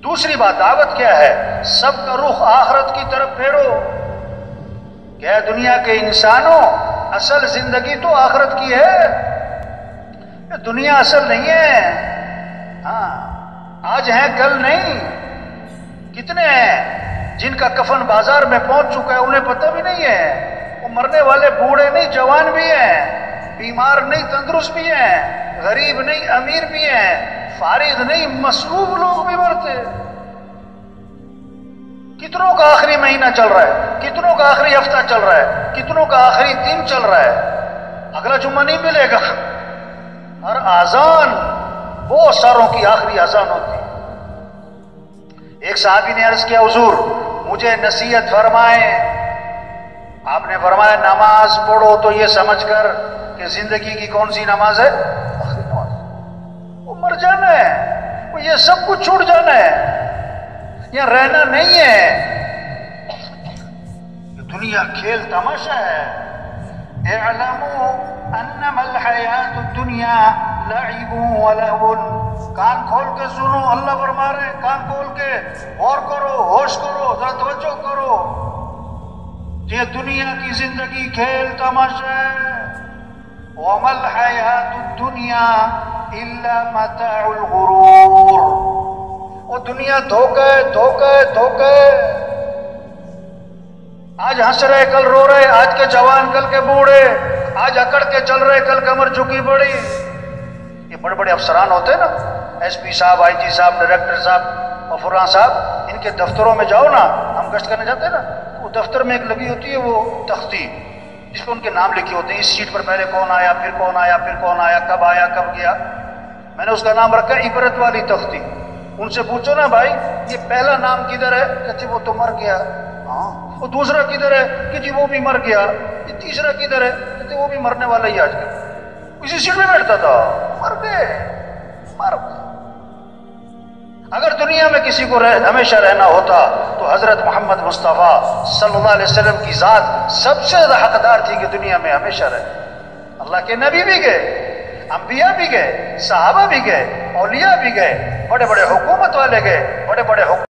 دوسری بات دعوت کیا ہے؟ سب کا رخ آخرت کی طرف پھیرو. کیا دنیا کے انسانوں اصل زندگی تو آخرت کی ہے، دنیا اصل نہیں ہے. ہاں آج ہیں کل نہیں. کتنے ہیں جن کا کفن بازار میں پہنچ چکا ہے انہیں پتہ بھی نہیں ہے. وہ مرنے والے بوڑھے نہیں جوان بھی ہیں، بیمار نہیں تندرست بھی ہیں، غریب نہیں امیر بھی ہیں، فارغ نہیں مصروف لوگ بھی مرتے. کتنوں کا آخری مہینہ چل رہا ہے، کتنوں کا آخری ہفتہ چل رہا ہے، کتنوں کا آخری دن چل رہا ہے. اگلا جمعہ نہیں ملے گا. ہر اذان بہت ساروں کی آخری اذان ہوتی ہے. ایک صحابی نے عرض کیا حضور مجھے نصیحت فرمائیں. آپ نے فرمایا نماز پڑھو تو یہ سمجھ کر کہ زندگی کی کون سی نماز ہے؟ آخری نماز. وہ مر جانا ہے، وہ یہ سب کچھ چھوٹ جانا ہے، یہاں رہنا نہیں ہے. دنیا کھیل تماشا ہے. اعلموا انما الحیات الدنیا لعب ولہو. کان کھول کے سنو، اللہ فرما رہے ہیں کان کھول کے غور کرو، ہوش کرو، ذرا توجہ کرو. یہ دنیا کی زندگی کھیل تماشا ہے. وما الحیات الدنیا الا متاع الغرور. وہ دنیا دھوکہ ہے، دھوکہ ہے، دھوکہ ہے. آج ہنس رہے کل رو رہے، آج کے جوان کل کے بوڑھے، آج اکڑ کے چل رہے کل کمر جھکی پڑی. یہ بڑے بڑے افسران ہوتے ہیں نا، ایس پی صاحب، آئی جی صاحب، ڈائریکٹر صاحب اور فلاں صاحب، ان کے دفتروں میں جاؤ نا، ہم گشت کرنے جاتے ہیں نا، تو دفتر میں ایک لگی ہوتی ہے وہ تختی جس پہ ان کے نام لکھے ہوتے ہیں. اس سیٹ پر پہلے کون آیا، پھر کون آیا، پھر کون آیا، کب گیا. میں نے اس کا نام رکھا عبرت والی تختی. ان سے پوچھو نا بھائی یہ پہلا نام کدھر ہے؟ کہتے وہ تو مر گیا. ہاں. وہ دوسرا کدھر ہے؟ کہ جی وہ بھی مر گیا. یہ تیسرا کدھر ہے؟ کہتے وہ بھی مرنے والا ہی آج کل. اسی سیٹ میں بیٹھتا تھا، مر گئے. اگر دنیا میں کسی کو ہمیشہ رہنا ہوتا تو حضرت محمد مصطفیٰ صلی اللہ علیہ وسلم کی ذات سب سے زیادہ حقدار تھی کہ دنیا میں ہمیشہ رہے. اللہ کے نبی بھی گئے، انبیاء بھی گئے، صحابہ بھی گئے، اولیاء بھی گئے، بڑے بڑے حکومت والے گئے، بڑے بڑے